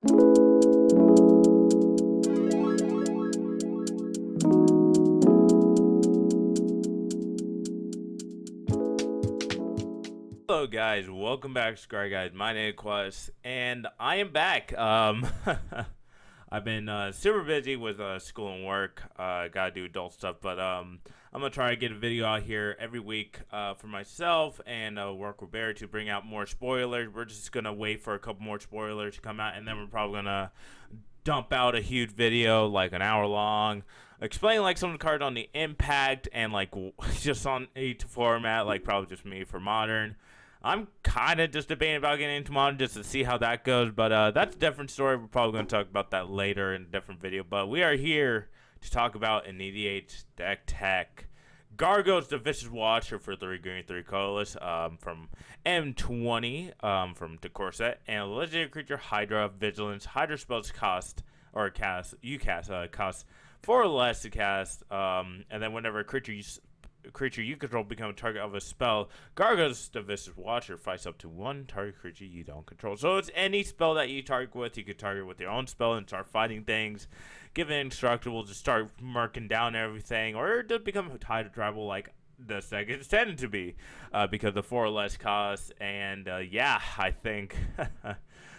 Hello guys, welcome back to Scry Guys. My name is Quest, and I am back. I've been super busy with school and work. Gotta do adult stuff, but I'm gonna try to get a video out here every week for myself and work with Barry to bring out more spoilers. We're just gonna wait for a couple more spoilers to come out, and then we're probably gonna dump out a huge video, like an hour long, explaining like some of the cards on the impact and like just on each format, like probably just me for modern. I'm kind of just debating about getting into modern just to see how that goes, but that's a different story. We're probably going to talk about that later in a different video, but we are here to talk about an EDH deck tech. Gargos, the Vicious Watcher for 3 green, 3 colorless, from M20, from Decklist, and a legendary creature, Hydra, Vigilance. Hydra spells cost 4 or less to cast, and then whenever a creature you control become a target of a spell, Gargos, the Vicious Watcher, fights up to 1 target creature you don't control. So it's any spell that you target with. You could target with your own spell and start fighting things. Give it indestructible to start marking down everything, or just become Hydra tribal like this deck is tended to be, because of 4 or less costs. And yeah, I think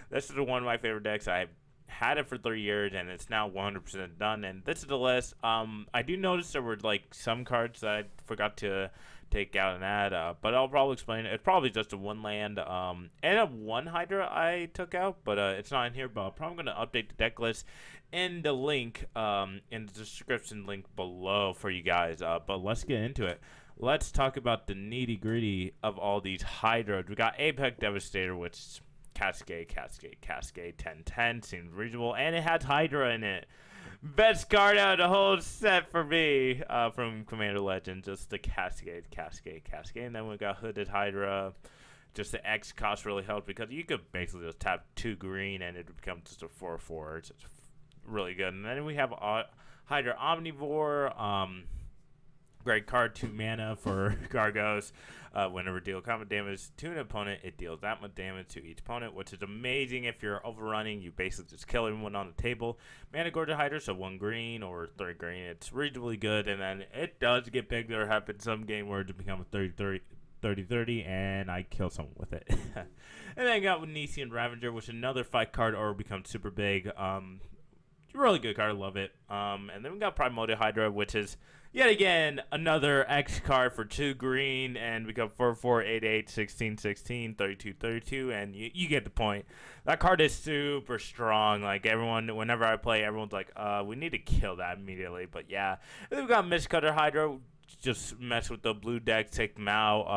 this is one of my favorite decks. I've had it for 3 years, and it's now 100% done. And this is the list. I do notice there were like some cards that I forgot to take out and add, but I'll probably explain it. It's probably just a 1 land and a 1 Hydra I took out, but it's not in here. But I'm probably going to update the deck list in the link, in the description link below for you guys. But let's get into it. Let's talk about the nitty gritty of all these Hydras. We got Apex Devastator, which Cascade, 10-10, seems reasonable, and it has Hydra in it. Best card out of the whole set for me, from Commander Legend, just the Cascade, and then we got Hooded Hydra. Just the X cost really helped because you could basically just tap 2 green and it would become just a 4/4. It's really good. And then we have Hydra Omnivore. Great card, 2 mana for Gargos. Whenever deal combat damage to an opponent, it deals that much damage to each opponent, which is amazing if you're overrunning. You basically just kill everyone on the table. Mana Gorge Hydra, so 1 green or 3 green. It's reasonably good, and then it does get big. There have been some game where it become a 30-30, and I kill someone with it. And then I got Venetian Ravager, which is another fight card or becomes super big. Really good card, love it. And then we got Primordial Hydra, which is yet again another X card for 2 green and become 4/4, 8/8, 16/16, 32/32, and you get the point. That card is super strong. Like everyone, whenever I play, everyone's like, we need to kill that immediately. But yeah, and then we got Mistcutter Hydra. Just mess with the blue deck, take them out.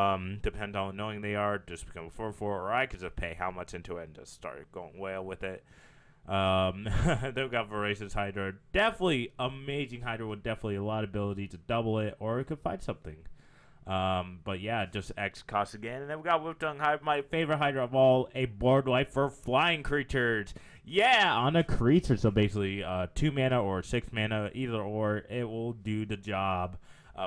Depends on how annoying they are. Just become a 4/4, or I could just pay how much into it and just start going whale with it. They've got Voracious Hydra. Definitely amazing Hydra with definitely a lot of ability to double it, or it could fight something. But yeah, just X cost again. And then we got Whip Tongue Hydra, my favorite Hydra of all, a board wipe for flying creatures. Yeah, on a creature. So basically, 2 mana or 6 mana, either or, it will do the job.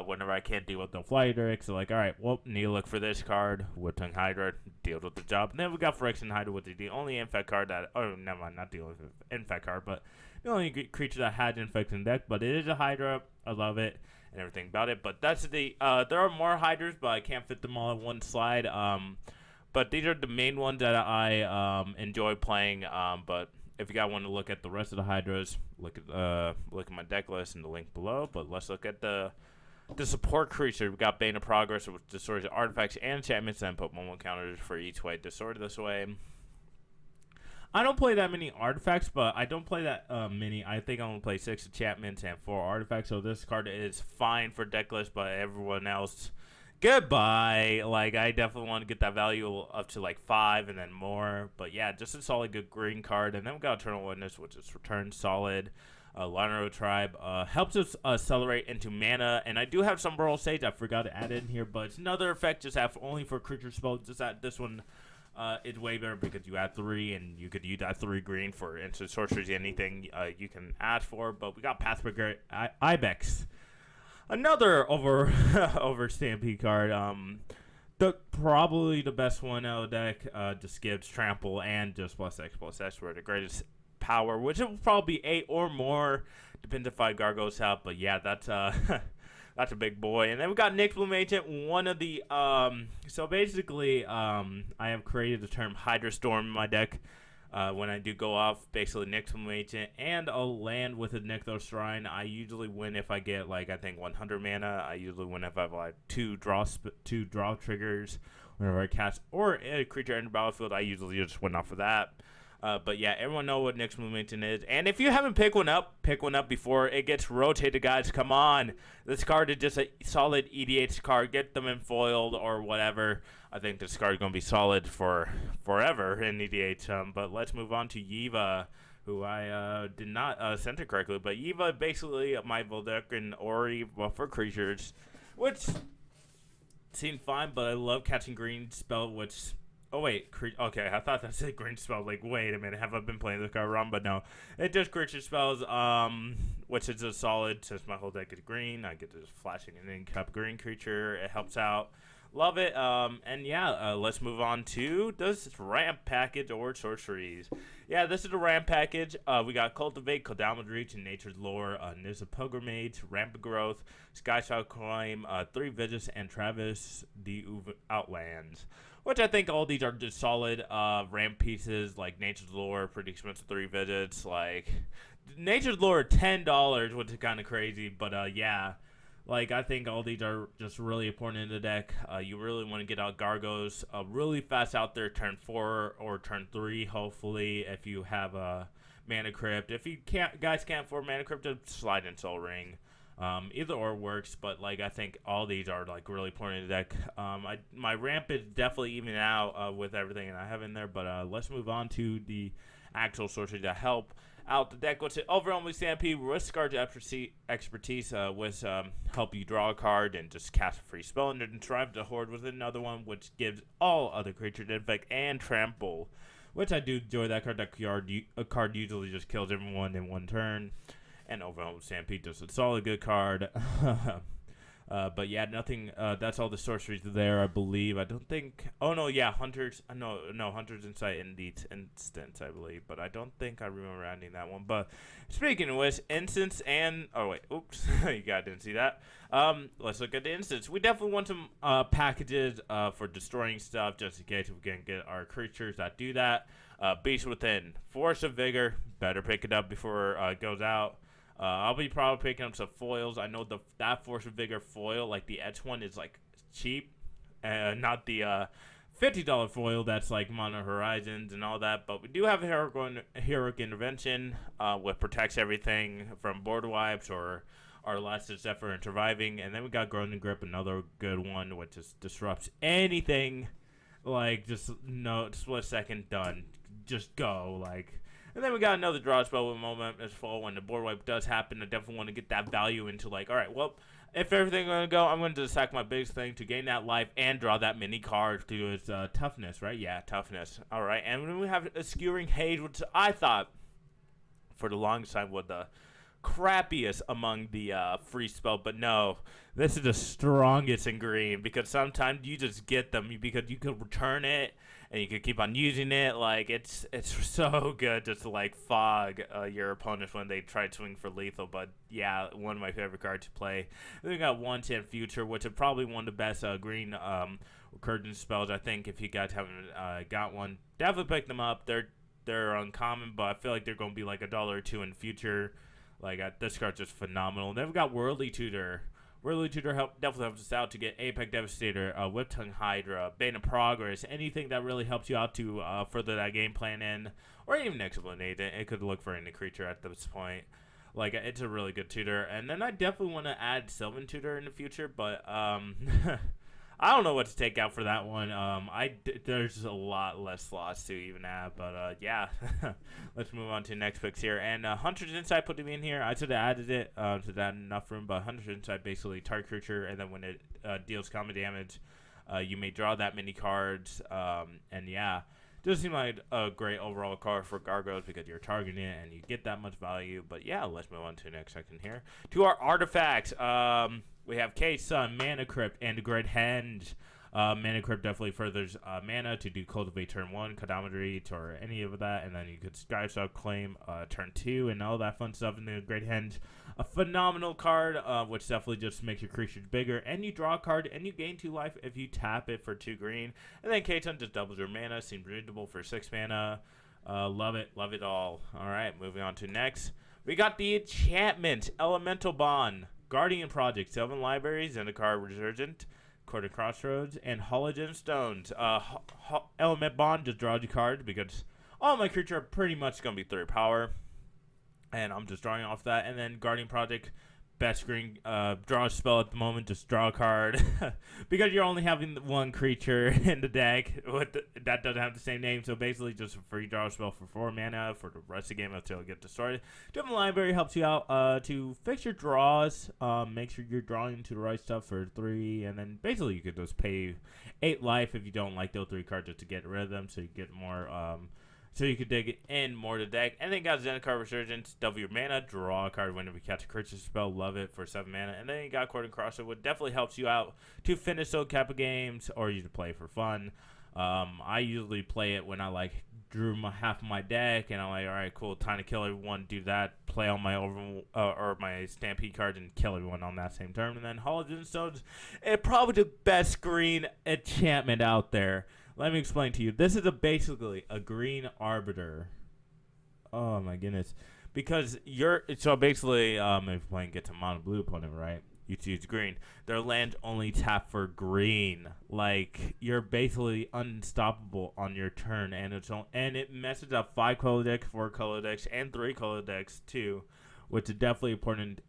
Whenever I can't deal with the flight tricks, so like, alright, well, need to look for this card. Whip Tongue Hydra deals with the job. And then we got Phyrexian Hydra, which is the only infect card that, oh, never mind, not the only infect card, but the only creature that had infect in the deck. But it is a Hydra. I love it and everything about it. But that's the, there are more Hydras, but I can't fit them all in one slide. But these are the main ones that I enjoy playing. But if you guys want to look at the rest of the Hydras, look at my deck list in the link below. But let's look at the support creature. We got Bane of Progress, which destroys artifacts and enchantments, and put 1/1 counters for each way destroyed this way. I don't play that many artifacts, but I don't play that many. I think I only play 6 enchantments and 4 artifacts, so this card is fine for deck list, but everyone else, goodbye. Like, I definitely want to get that value up to like 5 and then more. But yeah, just a solid good green card. And then we got Eternal Witness, which is return solid. Lionel Tribe helps us accelerate into mana, and I do have some Burrow Sage. I forgot to add it in here, but it's another effect just have only for creature spells. Just that this one is way better because you add 3, and you could use that 3 green for instant sorceries, anything you can ask for. But we got Pathbreaker Ibex, another over Stampede card. Probably the best one out of the deck. Just gives trample and just +X/+X, where the greatest power, which will probably be 8 or more, depends if I Gargos out. But yeah, that's that's a big boy. And then we got Nyx Bloom Agent, one of the so basically I have created the term Hydra Storm in my deck. When I do go off, basically Nyx Bloom Agent, and I'll land with a Nykthos Shrine. I usually win if I get, like, I think 100 mana. I usually win if I have, like, two draw triggers whenever I cast, or a creature in the battlefield. I usually just win off of that. But yeah, everyone know what Nyx Bloom Agent is. And if you haven't pick one up before it gets rotated, guys. Come on. This card is just a solid EDH card. Get them in foiled or whatever. I think this card is going to be solid for forever in EDH. But let's move on to Yiva, who I did not center correctly. But Yiva, basically my Voldeck Ori for creatures, which seemed fine, but I love catching green spell, which... Oh, wait. Okay, I thought that said green spell. Like, wait a minute. Have I been playing this card wrong? But no. It does creature spells, which is a solid. Since my whole deck is green, I get to just flashing an in-cup green creature. It helps out. Love it. And yeah, let's move on to this ramp package or sorceries. Yeah, this is a ramp package. We got Cultivate, Kodama's Reach, and Nature's Lore, Nissa Pilgrimage, Rampant Growth, Skyshot Claim, 3 Visits, and Travis the Outlands. Which I think all these are just solid ramp pieces, like Nature's Lore, pretty expensive 3 Visits. Like, Nature's Lore, $10, which is kind of crazy, but yeah. Like, I think all these are just really important in the deck. You really want to get out Gargos really fast out there, turn 4 or turn 3, hopefully, if you have a Mana Crypt. If you guys can't afford Mana Crypt, just slide in Soul Ring. Either or works, but like I think all these are like really important in the deck. My ramp is definitely even out with everything that I have in there, but let's move on to the actual sorcery to help out the deck. What's it overall with Stampede? Risk card expertise with help you draw a card and just cast a free spell, and then drive the horde with another one, which gives all other creatures effect and trample. Which I do enjoy that card. A card usually just kills everyone in one turn. And overall, Stampede is a solid good card. But yeah, nothing. That's all the sorceries there, I believe. I don't think. Oh no, yeah, Hunters. No, Hunters Insight in the instance, I believe. But I don't think I remember adding that one. But speaking of which, instance and wait, oops, you guys didn't see that. Let's look at the instance. We definitely want some packages for destroying stuff, just in case we can get our creatures that do that. Beast Within, Force of Vigor. Better pick it up before it goes out. I'll be probably picking up some foils. I know that Force of Vigor foil, like the edge one, is like cheap, not the $50 foil that's like Mono Horizons and all that. But we do have a heroic intervention, which protects everything from board wipes or our last effort in surviving. And then we got Grounding Grip, another good one, which just disrupts anything. Like just no split second, done. Just go like. And then we got another draw spell with Moment as Fall. When the board wipe does happen, I definitely want to get that value into like, all right, well, if everything's going to go, I'm going to sack my biggest thing to gain that life and draw that mini card to its toughness, right? Yeah, toughness. All right, and then we have a Skewering Haze, which I thought for the longest time was the crappiest among the free spell, but no, this is the strongest in green because sometimes you just get them because you could return it and you could keep on using it. Like it's so good just to like fog your opponents when they try to swing for lethal. But yeah, one of my favorite cards to play. Then we got 110 Future, which is probably one of the best green recursion spells. I think if you guys haven't got one, definitely pick them up. They're uncommon, but I feel like they're going to be like $1 or $2 in future. Like, this card's just phenomenal. Then we got Worldly Tutor. Worldly Tutor definitely helps us out to get Apex Devastator, Whip-Tongue Hydra, Bane of Progress, anything that really helps you out to further that game plan in, or even Excellent Agent. It could look for any creature at this point. Like, it's a really good tutor. And then I definitely want to add Sylvan Tutor in the future, but I don't know what to take out for that one. There's a lot less slots to even have, but yeah. Let's move on to the next picks here. And Hunter's Insight put me in here. I should have added it to that enough room, but Hunter's Insight basically target creature, and then when it deals common damage, you may draw that many cards. And yeah, does seem like a great overall card for Gargos because you're targeting it and you get that much value. But yeah, let's move on to the next section here. To our artifacts. We have K-Sun, Mana Crypt, and Great Henge. Mana Crypt definitely furthers mana to do Cultivate turn 1, Cadometry, or any of that, and then you could Scry Claim turn 2, and all that fun stuff in the Great Henge. A phenomenal card, which definitely just makes your creatures bigger, and you draw a card, and you gain 2 life if you tap it for 2 green. And then K-Ton just doubles your mana, seems reasonable for 6 mana. Love it all. Alright, moving on to next. We got the enchantment, Elemental Bond, Guardian Project, Sylvan Libraries, Zendikar Resurgent, Court of Crossroads, and Hologen Stones. Element Bond just draws you cards because all my creatures are pretty much going to be 3 power. And I'm just drawing off that. And then Guardian Project, best green, draw a spell at the moment, just draw a card. Because you're only having 1 creature in the deck that doesn't have the same name. So basically just a free draw spell for 4 mana for the rest of the game until it gets destroyed. Different Library helps you out to fix your draws. Make sure you're drawing to the right stuff for 3. And then basically you could just pay 8 life if you don't like those 3 cards just to get rid of them. So you get more... So you can dig in more to deck. And then you got Zendikar Resurgence, double your mana, draw a card whenever you catch a creature spell, love it for 7 mana. And then you got Court and Crossroads, which definitely helps you out to finish those Kappa games, or you can play for fun. I usually play it when I drew half of my deck, and I'm like, all right, cool, time to kill everyone, do that, play on my or my Stampede card and kill everyone on that same turn. And then Hologen Stones, it's probably the best green enchantment out there. Let me explain to you. This is basically a green arbiter. Oh my goodness. Because so basically, if you're playing get to mono blue opponent, right? You choose green. Their land only tap for green. You're basically unstoppable on your turn, and it messes up 5 color decks, 4 color decks, and 3 color decks too, which is definitely important.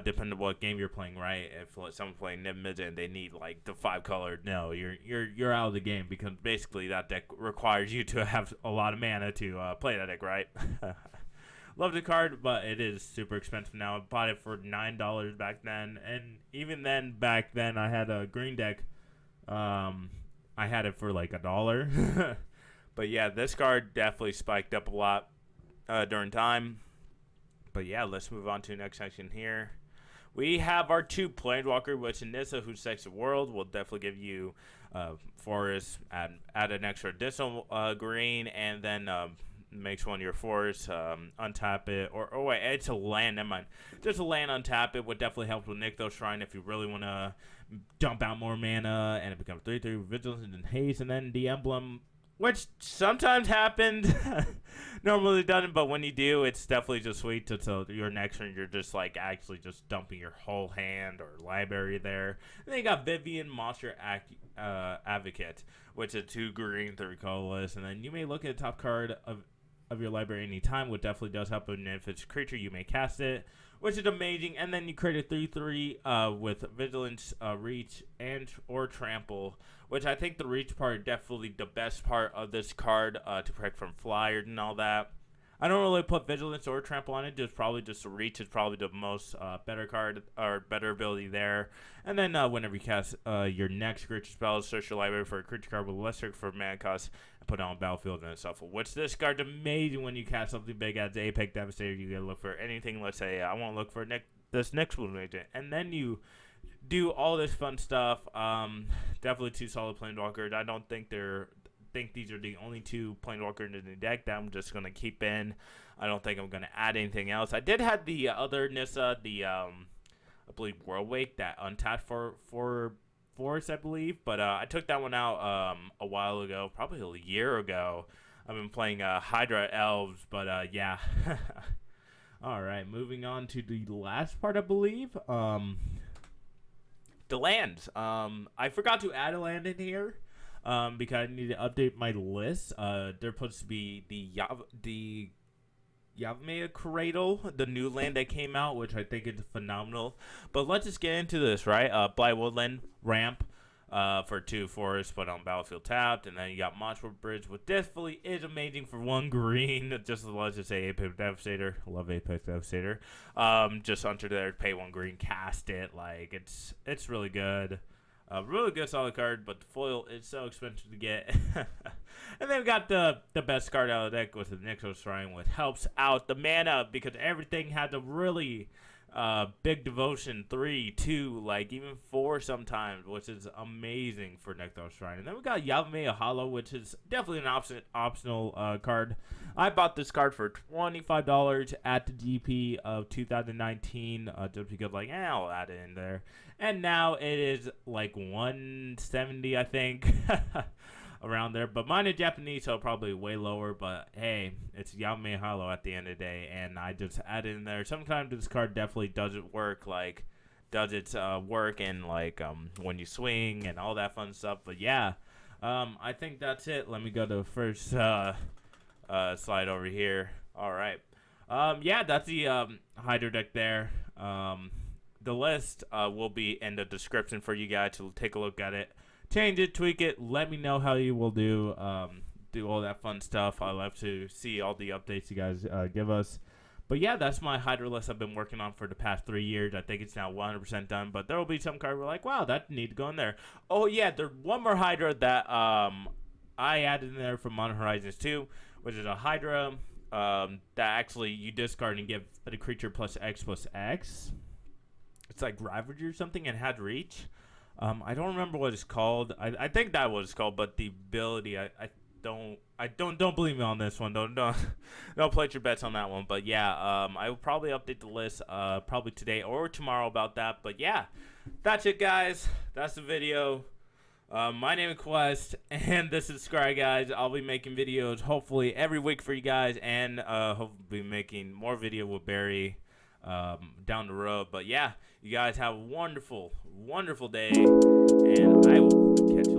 Depending on what game you're playing, right? If someone's playing Nimbus and they need the 5 color, no, you're out of the game, because basically that deck requires you to have a lot of mana to play that deck, right? Love the card, but it is super expensive now. I bought it for $9 back then, and even then, back then, I had a green deck. I had it for $1. But yeah, this card definitely spiked up a lot during time. But yeah, let's move on to the next section here. We have our 2 Planeswalker, which in Nissa, who Sex the World, will definitely give you forest, add an extra additional green, and then makes one of your forests, untap it, or wait, it's a land, never mind. Just a land, untap it, would definitely help with Nykthos Shrine if you really want to dump out more mana, and it becomes 3/3 Vigilance and Haste, and then the emblem, which sometimes happened. Normally doesn't, but when you do, it's definitely just sweet. So your next turn, you're just actually just dumping your whole hand or library there. And then you got Vivian Monster Advocate, which is 2 green, 3 colorless. And then you may look at the top card of your library anytime, which definitely does help. And if it's a creature, you may cast it, which is amazing. And then you create a 3/3 with Vigilance, Reach, or Trample, which I think the Reach part is definitely the best part of this card to protect from flyers and all that. I don't really put Vigilance or Trample on it. Just the Reach is probably the most better card, or better ability there. And then whenever you cast your next creature spell, search your library for a creature card with lesser for mana cost and put it on the battlefield and shuffle. Which this card's amazing when you cast something big as Apex Devastator. You gotta look for anything. Let's say I want to look for this next one agent, and then you do all this fun stuff. Definitely 2 solid Planeswalkers. I don't think these are the only 2 Planeswalkers in the deck that I'm just going to keep in. I don't think I'm going to add anything else. I did have the other Nissa, I believe World Wake, that untapped for Force, I believe. But I took that one out a while ago, probably a year ago. I've been playing Hydra Elves, but yeah. All right, moving on to the last part, I believe. The lands. I forgot to add a land in here. Because I need to update my list. They're supposed to be the Yavimaya Cradle, the new land that came out, which I think is phenomenal. But let's just get into this, right? Blight Woodland, ramp, for 2 forests, put on battlefield tapped, and then you got Monster Bridge, which definitely is amazing for 1 green. Let's just say Apex Devastator. Love Apex Devastator. Just under there, pay 1 green, cast it. It's really good. Really good solid card, but the foil is so expensive to get. And then we got the best card out of the deck with the Nykthos Shrine, which helps out the mana, because everything had to really Big Devotion 3, 2, like even 4 sometimes, which is amazing for Nekthar Shrine. And then we got Yavimaya Hollow, which is definitely an optional card. I bought this card for $25 at the GP of 2019, just because like, I'll add it in there. And now it is like 170, I think. Around there, but mine in Japanese, so probably way lower, but hey, it's Yavimaya Hollow at the end of the day, and I just added in there. Sometimes this card definitely doesn't work, like, does its work and, like, when you swing and all that fun stuff, but yeah, I think that's it. Let me go to the first slide over here. Alright, yeah, that's the Hydra deck there. The list will be in the description for you guys to take a look at it. Change it, tweak it, let me know how you will do all that fun stuff. I love to see all the updates you guys give us. But yeah, that's my Hydra list I've been working on for the past 3 years. I think it's now 100% done, but there will be some cards we're like, wow, that need to go in there. Oh yeah, there's one more Hydra that I added in there from Modern Horizons 2, which is a Hydra that actually you discard and give the creature +X/+X. It's like Ravager or something, and had reach. I don't remember what it's called. I think that was called, but the ability I don't believe me on this one. Don't place your bets on that one. But yeah, I will probably update the list probably today or tomorrow about that. But yeah, that's it, guys. That's the video. My name is Quest, and this is Scry Guys. I'll be making videos hopefully every week for you guys, and hopefully making more video with Barry down the road. But yeah, you guys have a wonderful day, and I will catch you